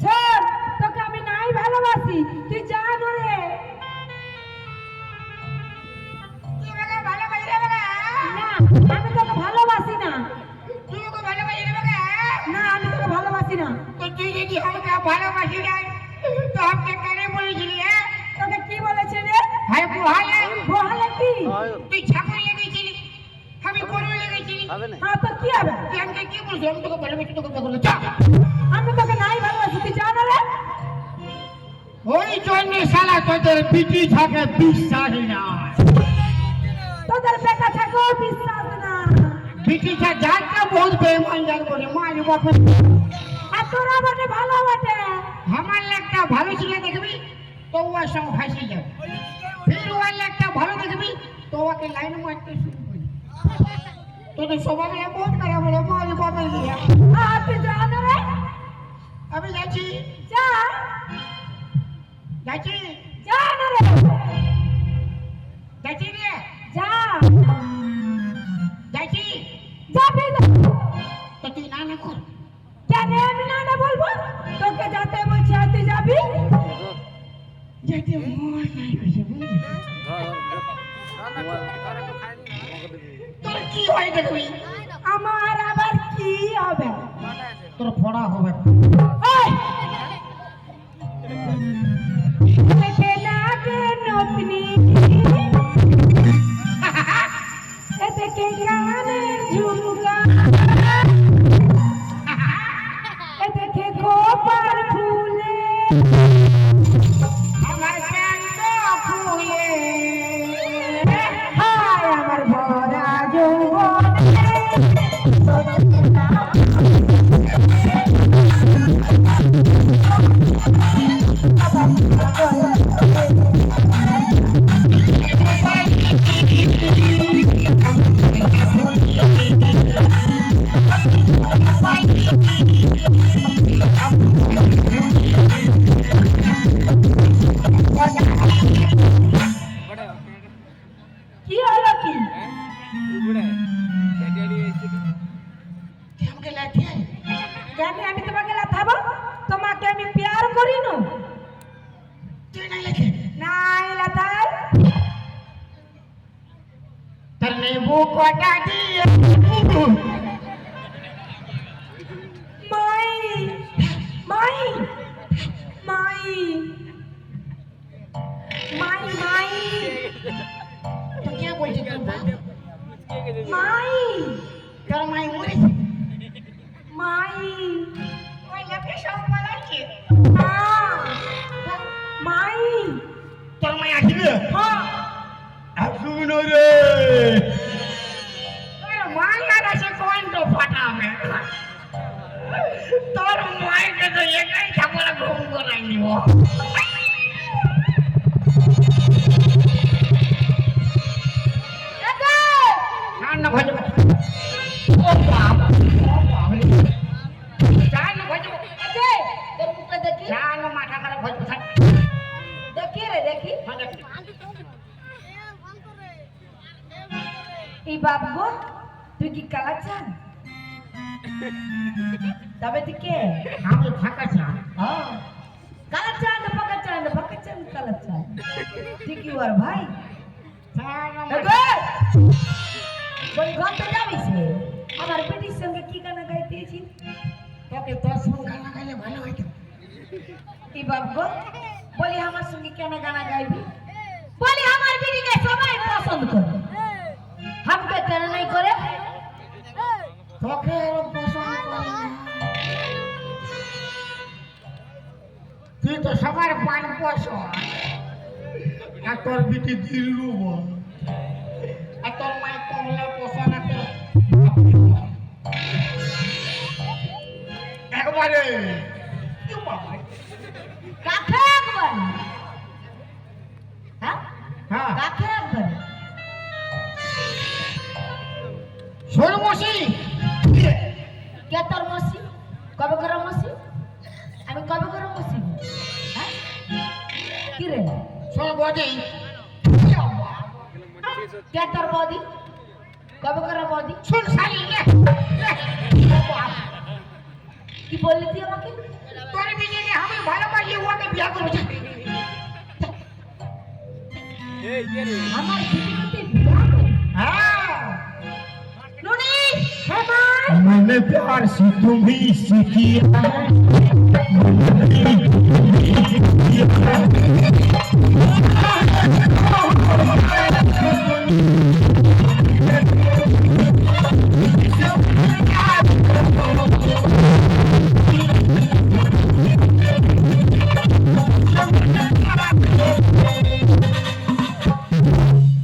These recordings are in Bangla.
শোন, তোকে আমি নাই ভালোবাসি, তুই যা নরে। তুই আমাকে ভালোবাসি রে বাবা? না, আমি তোকে ভালোবাসি না। তুই আমাকে ভালোবাসি রে বাবা? না, আমি তোকে ভালোবাসি না। তো তুই যদি আমাকে ভালোবাসি না তো আমাকে কেন বলেছিলি? তোকে কি বলেছে রে? ভাই বহালে বহালে কি? তুই ছাগল লেগেছিলি, আমি গরু লেগেছিলি। হ্যাঁ, তো কি হবে? তুই আমাকে কি বলছিস? আমি তোকে ভালোবাসি, তোকে বললো চা। আমি তোকে নাই ভালোবাসি, তুই যা নরে। ওই জন্য শালা তোদের পিটি থাকে বিশ্বাস না। তোদের বেটা থাকো বিশ্বাস না। পিটি ছা যাকে বহুত বেঈমান জান বলে মারি বাপে। আর তোরা বটে ভালো বটে। আমার একটা ভালো ছিল দেখবি তো ওর সঙ্গে ফাঁসি যাবে, ফির ওর একটা ভালো দেখবি তো ওকে লাইন মারতে শুরু করবি। তোদের স্বভাব বহুত খারাপ বলে মারি বাপে দিয়া। আর তুই যা নরে। আমি যাচ্ছি যা, যাচ্ছি যা নরে। যাচ্ছি রে যা, যাচ্ছি। যাবি তো। তো তুই না না কর। কেন আমি না না বলবো? তোকে যেতে বলছি আর তুই যাবি? যেতে মন নাই হয়েছে বুঝলি। তোর কি হয় দেখবি? আমার আবার কি হবে? তোর ফড়া হবে। ওই! এতে লাগে নতনি, এতে কে গানের ঝুমকা, এতে কে গোপাল ফুলে, আমার প্যান্ট ফুলে হায় আমার ভরা যৌবনে। কি হলো কি? তুই আমাকে লাঠিয়ে কেন আমি তোমাকে লাথাবো? তোমাকে আমি প্যার করি না। তুই না লেখে নাই লাথাই। তোর লেবু কটা দিয়ে মাই, মাই, মাই, মাই, মাই, তো কে বলছে তোর বাপ? মাই, তোর মাই মরেছে? মাই, ওই লোকে সব বলাচ্ছে মা, মাই, তোর মাই আসবে? হ্যাঁ, আসবি না রে। তোর মাই আর আসে কয়েন্ট ফাটাবে। তোর মাইকে তো একাই ছাগল ঘুম করাই নিব। একে, না ভজ ও বাপ জান ভজ একে, তোর মুখটা দেখি, জান মাথা খারাপ ভজ দেখি রে দেখি। দেখ এই বাপ গো, তুই কি কালা চান? তবে তুই কে? আমি ফাঁকা চা কালা চান, পাকা চান, পাকা চান, কালা চান। তুই কি ওর ভাই? একে, ওই ঘরটা যাবিস রে? আমার বেটির সঙ্গে কি গানা গাইতেছি? তোকে তোর সঙ্গে গানা গাইলে ভালো হইতো। এই বাপ গো, বলি আমার সঙ্গে কেন গানা গাইবি? বলি আমার বেটিকে সবাই পছন্দ করে, আমাকে কেন নাই করে? তোকে আরো পছন্দ করে না। তুই তো সবার পান পছন্দ আর তোর বিটি দিলরুব আর তোর মাই কমলা পছন্দ আর তোর একবারে কি বাবা কাকে একবার? হ্যাঁ, হ্যাঁ কাকে একবার? সরমসি কে তোর মসি? কবে করে মসি? আমি কবে করে মসি? হ্যাঁ, কি রে? সরবদি কে তোর বদি? কবে করে বদি? শুন শালি রে কি বললি তুই আমাকে? তোর বিটিকে আমি ভালোবাসি, ওকে বিয়ে করবো। আমার বিটিকে তুই বিয়ে করবি? হ্যাঁ। নুনি, হ্যাঁ ভাই। मैंने प्यार से तुम्हें किया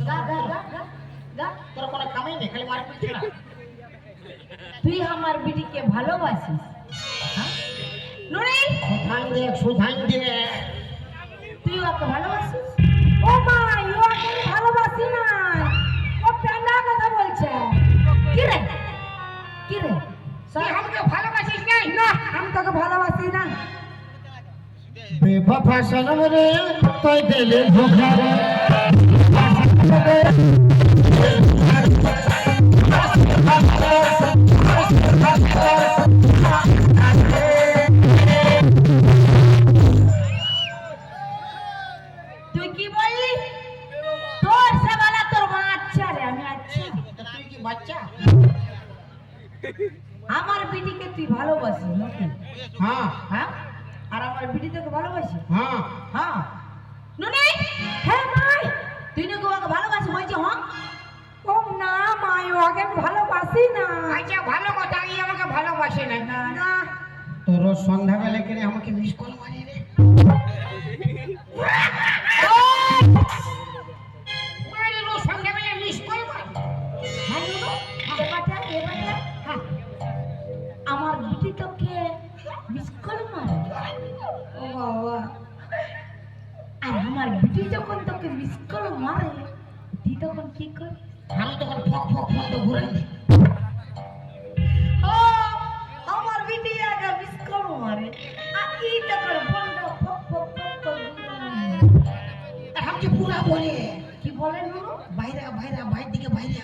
গা গা গা গা গা। তোর কোনো কামই নেই, খালি মারপিট ছাড়া। তুই আমার বিটিকে ভালোবাসিস? হ্যাঁ? নুনি, সুধান দে। তুই ওকে ভালোবাসিস? ও মা, ও ওকে ভালোবাসি না, ও প্যান্ডা কথা বলছে। কি রে কি রে? তুই আমাকে ভালোবাসিস নাই? না, আমি তোকে ভালোবাসি না। बेवफा सनम रे तो दिल धोखा रे তুই কি বললি? তোর সেবালা তোর মা আচ্ছা রে, আমি আচ্ছা। তুই কি বাচ্চা? আমার বিটিকে তুই ভালোবাসিস নাকি? হ্যাঁ হ্যাঁ, আর আমার বিটি তোকে ভালোবাসি? হ্যাঁ। হ্যাঁ। নুনি, হ্যাঁ ভাই, তুই নাকি ওকে ভালোবাসি বলছি? হ্যাঁ। ও না মা, ওকে ভালোবাসি না। আচ্ছা ভালো কথা, ই আমাকে ভালোবাসে নাই। না, তোর রোজ সন্ধ্যাবেলা করে আমাকে মিস কল মারি রে। মারি রোজ সন্ধ্যাবেলা মিস কল মারি। হ্যাঁ নুনু, এবারটা হ্যাঁ, আমার বিটি তোকে মিস কল মারে? ও বাবা, আর আমার বিটি যখন তোকে মিস কল মারে তুই তখন কি করিস? আমি তখন ফক ফক ফক তো ঘুরে দিই। ও, আমার বিটি আগে মিস কল মারে আর ই তখন ফোনটা ফক ফক ফক করে ঘুরে। আর আমাকে পুরা বলে কি বলে নুনু? বাইরে বাইরে বাইর দিকে বাইরে।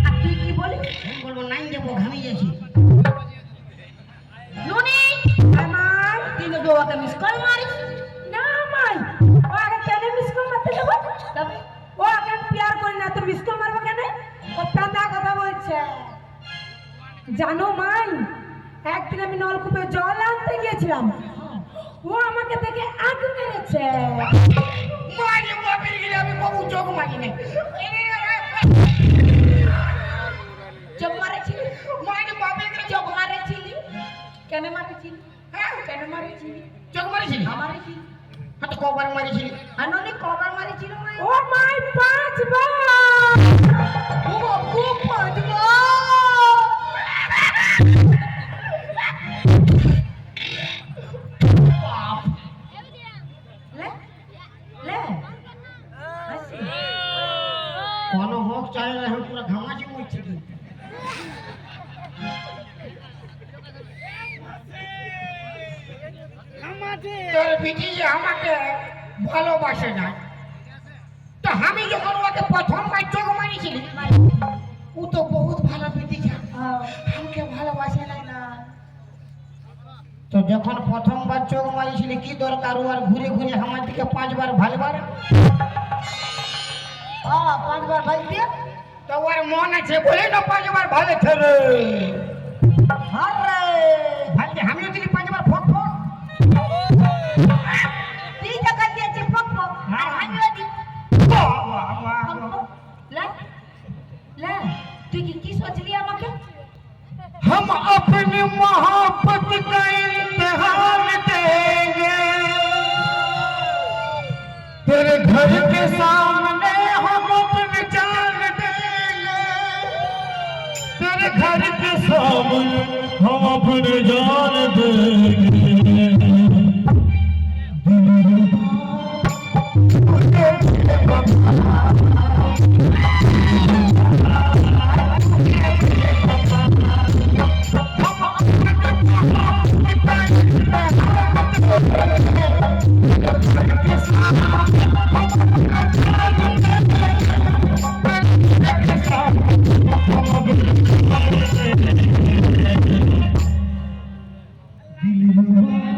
আর তুই কি বলিস? আমি বলবো নাই দেবো, ঘামিয়ে যাচ্ছি। নুনি, আমার তুই নাকি ওকে মিস কল মারিস? না মাই, ও আগে কেন মিস কল মারতে যাবো? তবে ও আগে প্যার করি না তো মিস কল মারবো কেন? ও টান্দা কথা বলছে। জানো মাই, একদিন আমি নলকূপে জল আনতে গিয়েছিলাম, ও আমাকে দেখে আগ মেরেছে। মারি বাপের গিয়ে আমি কবু চোখ মারি নাই। চোখ মারেছিলি? মারি বাপের গিয়ে চোখ মারেছিলি? কেন মারেছিলি? হ্যাঁ, কেন মারেছিলি? চোখ মারিছিলি? মারেছিলি? হয়তো কবার মারিছিলি। আর ননি কবার মারেছিল মাই? ও মাই 5 বার। ও খুব পাঁচবার। লে লে হাসি। কোন হোক চাই না, আমি পুরো ঘামাচি মরছি। তোর বিটি যে আমাকে ভালোবাসে না, তো আমি যখন ওকে প্রথমবার চোখ মারিছিলি, ও তো বহুত ভালো বিটি ছিল, আমাকে ভালোবাসে নাই না। তো যখন প্রথমবার চোখ মারিছিলি কি দরকার ও আর ঘুরে ঘুরে আমার দিকে 5 বার ভালবার? পাঁচবার ভাই দিয়ে তো ওর মন আছে বলে না 5 বার ভালো ছেড়ে আরে ভাই আমিও দিলি 5 বার ফক ফক। তুই টাকা দিয়েছিস পক পক আর আমিও দিই বাহ, বাহ, বাহ, পক বাহ। পক। লে লে, তুই কি সোচলি আমাকে? हम अपनी मोहब्बत का इम्तिहान देंगे तेरे घर के सामने हम अपनी जान देंगे तेरे घर के सामने हम अपनी जान देंगे दिल रुबा